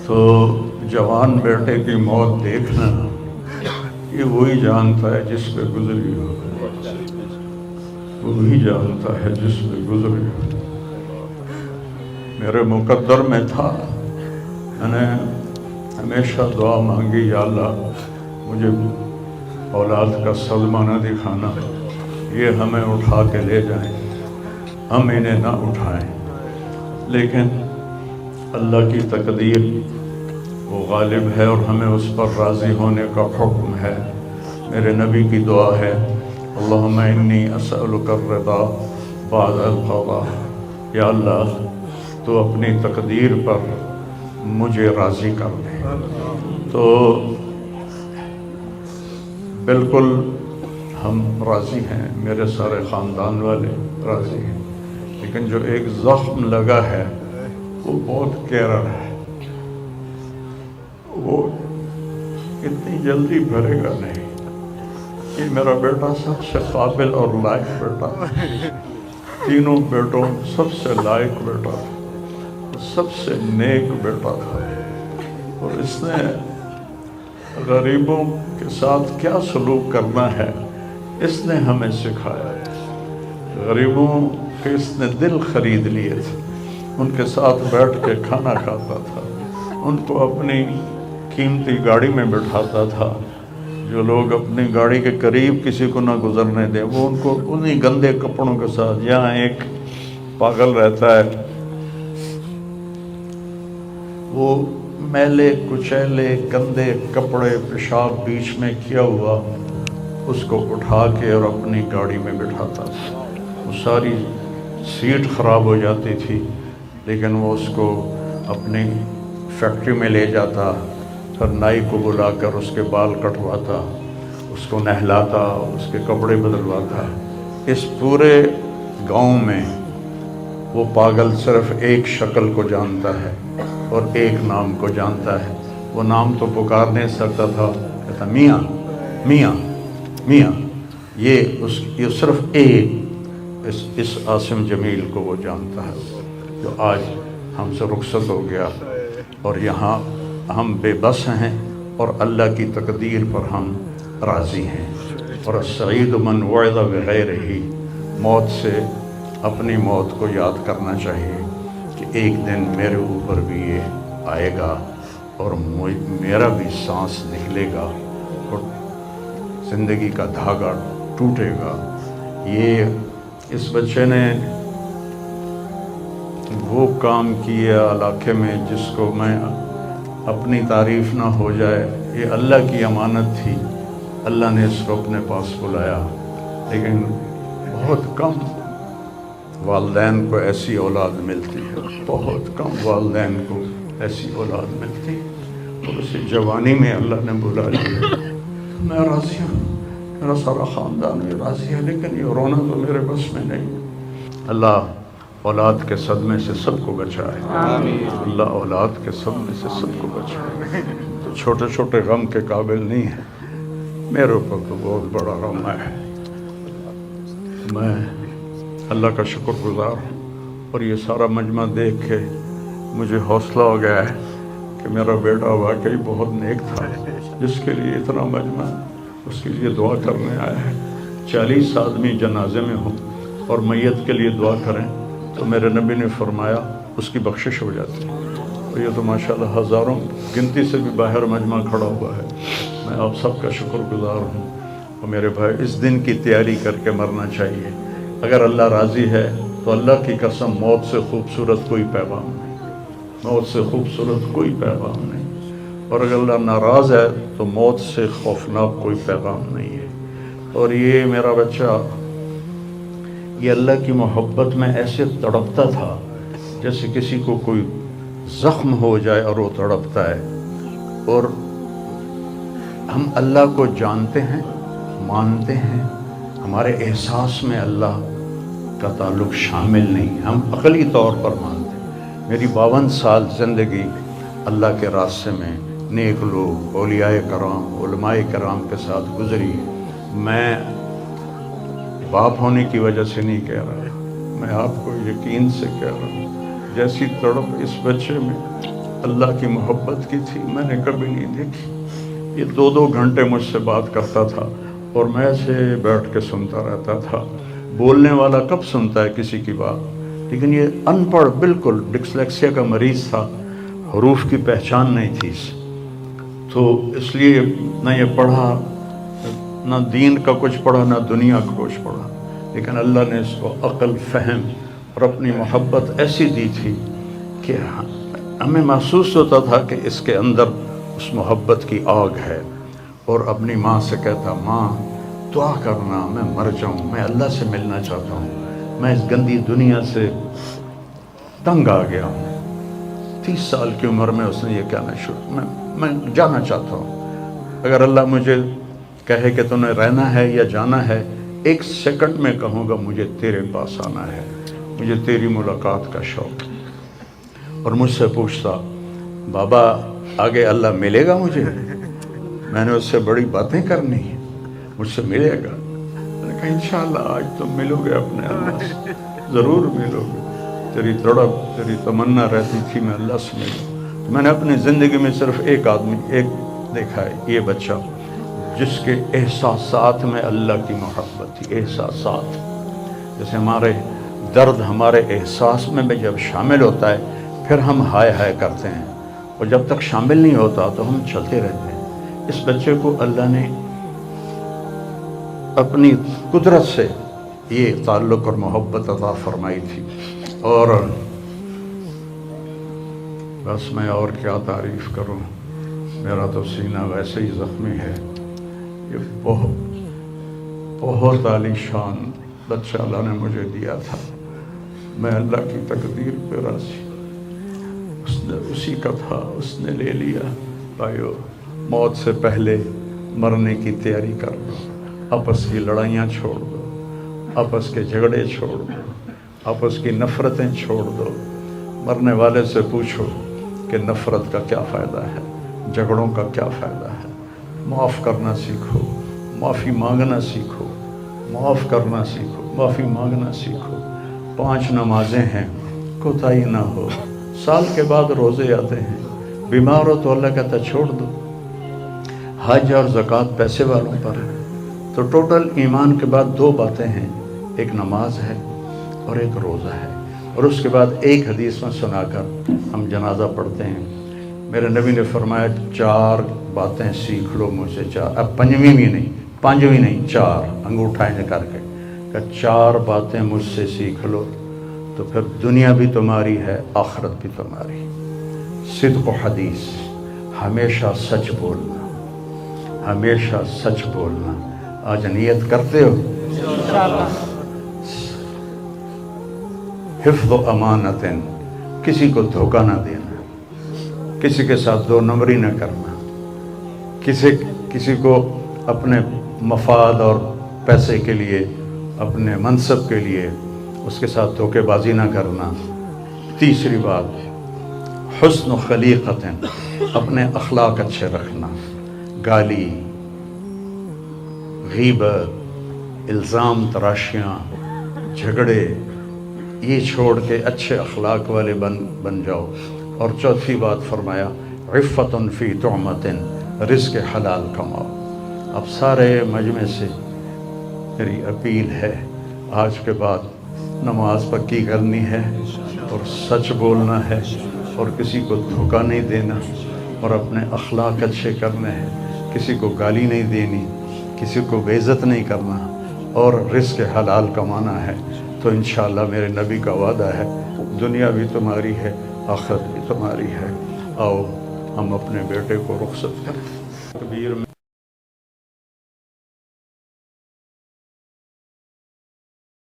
تو جوان بیٹے کی موت دیکھنا یہ وہی جانتا ہے جس پہ گزری ہو، وہی جانتا ہے جس پہ گزری ہو۔ میرے مقدر میں تھا، میں نے ہمیشہ دعا مانگی، یا اللہ مجھے اولاد کا صدمہ نہ دکھانا، یہ ہمیں اٹھا کے لے جائیں، ہم انہیں نہ اٹھائیں۔ لیکن اللہ کی تقدیر وہ غالب ہے اور ہمیں اس پر راضی ہونے کا حکم ہے۔ میرے نبی کی دعا ہے، اللہم انی اسألک الرضا بعد القضاء، یا اللہ تو اپنی تقدیر پر مجھے راضی کر دے۔ تو بالکل ہم راضی ہیں، میرے سارے خاندان والے راضی ہیں، لیکن جو ایک زخم لگا ہے وہ بہت گہرا ہے، وہ اتنی جلدی بھرے گا نہیں۔ یہ میرا بیٹا سب سے قابل اور لائق بیٹا، تینوں بیٹوں سب سے لائق بیٹا، سب سے نیک بیٹا تھا، اور اس نے غریبوں کے ساتھ کیا سلوک کرنا ہے اس نے ہمیں سکھایا۔ غریبوں کے اس نے دل خرید لیے تھے، ان کے ساتھ بیٹھ کے کھانا کھاتا تھا، ان کو اپنی قیمتی گاڑی میں بٹھاتا تھا۔ جو لوگ اپنی گاڑی کے قریب کسی کو نہ گزرنے دیں، وہ ان کو انہی گندے کپڑوں کے ساتھ، یہاں ایک پاگل رہتا ہے، وہ میلے کچیلے گندے کپڑے پیشاب بیچ میں کیا ہوا اس کو اٹھا کے اور اپنی گاڑی میں بٹھاتا تھا۔ وہ ساری سیٹ خراب ہو جاتی تھی، لیکن وہ اس کو اپنی فیکٹری میں لے جاتا، پھر نائی کو بلا کر اس کے بال کٹواتا، اس کو نہلاتا، اس کے کپڑے بدلواتا۔ اس پورے گاؤں میں وہ پاگل صرف ایک شکل کو جانتا ہے اور ایک نام کو جانتا ہے۔ وہ نام تو پکار نہیں سکتا تھا، کہتا میاں میاں میاں۔ یہ صرف ایک اس عاصم جمیل کو وہ جانتا ہے، جو آج ہم سے رخصت ہو گیا، اور یہاں ہم بے بس ہیں اور اللہ کی تقدیر پر ہم راضی ہیں۔ اور السعید من وعظ بغیرہ، موت سے اپنی موت کو یاد کرنا چاہیے کہ ایک دن میرے اوپر بھی یہ آئے گا اور میرا بھی سانس نکلے گا اور زندگی کا دھاگا ٹوٹے گا۔ یہ اس بچے نے وہ کام کیا علاقے میں جس کو میں اپنی تعریف نہ ہو جائے، یہ اللہ کی امانت تھی، اللہ نے اس کو اپنے پاس بلایا۔ لیکن بہت کم والدین کو ایسی اولاد ملتی ہے، بہت کم والدین کو ایسی اولاد ملتی ہے، اور اسے جوانی میں اللہ نے بلا لیا۔ میں راضی ہوں، میرا سارا خاندان بھی راضی ہے، لیکن یہ رونا تو میرے بس میں نہیں۔ اللہ اولاد کے صدمے سے سب کو بچائے، اللہ اولاد کے صدمے سے سب کو بچائے۔ تو چھوٹے چھوٹے غم کے قابل نہیں ہے، میرے اوپر تو بہت بڑا غم ہے۔ میں اللہ کا شکر گزار ہوں، اور یہ سارا مجمع دیکھ کے مجھے حوصلہ ہو گیا ہے کہ میرا بیٹا واقعی بہت نیک تھا، جس کے لیے اتنا مجمع اس کے لیے دعا کرنے آیا ہے۔ 40 آدمی جنازے میں ہوں اور میت کے لیے دعا کریں تو میرے نبی نے فرمایا اس کی بخشش ہو جاتی ہے۔ تو یہ تو ماشاءاللہ ہزاروں گنتی سے بھی باہر مجمع کھڑا ہوا ہے۔ میں آپ سب کا شکر گزار ہوں، اور میرے بھائی اس دن کی تیاری کر کے مرنا چاہیے۔ اگر اللہ راضی ہے تو اللہ کی قسم موت سے خوبصورت کوئی پیغام نہیں، موت سے خوبصورت کوئی پیغام نہیں، اور اگر اللہ ناراض ہے تو موت سے خوفناک کوئی پیغام نہیں ہے۔ اور یہ میرا بچہ یہ اللہ کی محبت میں ایسے تڑپتا تھا جیسے کسی کو کوئی زخم ہو جائے اور وہ تڑپتا ہے۔ اور ہم اللہ کو جانتے ہیں، مانتے ہیں، ہمارے احساس میں اللہ کا تعلق شامل نہیں، ہم عقلی طور پر مانتے ہیں۔ میری 52 سال زندگی اللہ کے راستے میں نیک لوگ، اولیاء کرام، علماء کرام کے ساتھ گزری۔ میں باپ ہونے کی وجہ سے نہیں کہہ رہا، میں آپ کو یقین سے کہہ رہا ہوں، جیسی تڑپ اس بچے میں اللہ کی محبت کی تھی میں نے کبھی نہیں دیکھی۔ یہ 2 گھنٹے مجھ سے بات کرتا تھا اور میں ایسے بیٹھ کے سنتا رہتا تھا۔ بولنے والا کب سنتا ہے کسی کی بات، لیکن یہ ان پڑھ بالکل ڈسلیکسیا کا مریض تھا، حروف کی پہچان نہیں تھی، تو اس لیے نہ یہ پڑھا، نہ دین کا کچھ پڑھا، نہ دنیا کا کچھ پڑھا، لیکن اللہ نے اس کو عقل، فہم اور اپنی محبت ایسی دی تھی کہ ہمیں محسوس ہوتا تھا کہ اس کے اندر اس محبت کی آگ ہے۔ اور اپنی ماں سے کہتا، ماں دعا کرنا میں مر جاؤں، میں اللہ سے ملنا چاہتا ہوں، میں اس گندی دنیا سے تنگ آ گیا ہوں۔ 30 سال کی عمر میں اس نے یہ کہنا شروع، میں جانا چاہتا ہوں، اگر اللہ مجھے کہے کہ تمہیں رہنا ہے یا جانا ہے، 1 سیکنڈ میں کہوں گا مجھے تیرے پاس آنا ہے، مجھے تیری ملاقات کا شوق۔ اور مجھ سے پوچھتا، بابا آگے اللہ ملے گا مجھے؟ میں نے اس سے بڑی باتیں کرنی ہیں، مجھ سے ملے گا؟ میں نے کہا انشاءاللہ آج تم ملو گے اپنے اللہ سے، ضرور ملو گے، تیری تڑپ، تیری تمنا رہتی تھی میں اللہ سے ملوں۔ تو میں نے اپنی زندگی میں صرف ایک آدمی دیکھا ہے، یہ بچہ جس کے احساسات میں اللہ کی محبت تھی۔ احساسات جیسے ہمارے درد ہمارے احساس میں بھی جب شامل ہوتا ہے پھر ہم ہائے ہائے کرتے ہیں، اور جب تک شامل نہیں ہوتا تو ہم چلتے رہتے ہیں۔ اس بچے کو اللہ نے اپنی قدرت سے یہ تعلق اور محبت عطا فرمائی تھی، اور بس میں اور کیا تعریف کروں، میرا تو سینہ ویسے ہی زخمی ہے۔ یہ بہت عالی شان بچہ اللہ نے مجھے دیا تھا، میں اللہ کی تقدیر پہ راضی، اس نے اسی کا تھا، اس نے لے لیا۔ بھائیو، موت سے پہلے مرنے کی تیاری کر لو، آپس کی لڑائیاں چھوڑ دو، آپس کے جھگڑے چھوڑ دو، آپس کی نفرتیں چھوڑ دو۔ مرنے والے سے پوچھو کہ نفرت کا کیا فائدہ ہے، جھگڑوں کا کیا فائدہ ہے۔ معاف کرنا سیکھو، معافی مانگنا سیکھو، معاف کرنا سیکھو، معافی مانگنا سیکھو۔ 5 نمازیں ہیں، کوتاہی نہ ہو۔ سال کے بعد روزے آتے ہیں، بیمار ہو تو اللہ کہتا چھوڑ دو۔ حج اور زکوٰۃ پیسے والوں پر ہے۔ تو ٹوٹل ایمان کے بعد 2 باتیں ہیں، ایک نماز ہے اور ایک روزہ ہے، اور اس کے بعد ایک حدیث میں سنا کر ہم جنازہ پڑھتے ہیں۔ میرے نبی نے فرمایا 4 باتیں سیکھ لو مجھ سے، 4، اب 5ویں بھی نہیں، 5ویں نہیں، 4 انگوٹھا کر کے کہ 4 باتیں مجھ سے سیکھ لو تو پھر دنیا بھی تمہاری ہے، آخرت بھی تمہاری۔ صدق و حدیث، ہمیشہ سچ بولنا، ہمیشہ سچ بولنا۔ آج نیت کرتے ہو؟ انشاءاللہ۔ حفظ و امانت، کسی کو دھوکہ نہ دینا، کسی کے ساتھ 2 نمبری نہ کرنا، کسی کو اپنے مفاد اور پیسے کے لیے، اپنے منصب کے لیے اس کے ساتھ دھوکے بازی نہ کرنا۔ تیسری بات، حسن و خلیقت، اپنے اخلاق اچھے رکھنا، گالی، غیبت، الزام تراشیاں، جھگڑے، یہ چھوڑ کے اچھے اخلاق والے بن جاؤ۔ اور چوتھی بات فرمایا، عفت فی طعمت، رزق حلال کماؤ۔ اب سارے مجمع سے میری اپیل ہے، آج کے بعد نماز پکی کرنی ہے اور سچ بولنا ہے اور کسی کو دھوکہ نہیں دینا اور اپنے اخلاق اچھے کرنے ہیں، کسی کو گالی نہیں دینی، کسی کو بے عزت نہیں کرنا، اور رزق حلال کمانا ہے۔ تو انشاءاللہ میرے نبی کا وعدہ ہے، دنیا بھی تمہاری ہے، آخرت بھی تمہاری ہے۔ آؤ ہم اپنے بیٹے کو رخصت کریں۔ تکبیر میں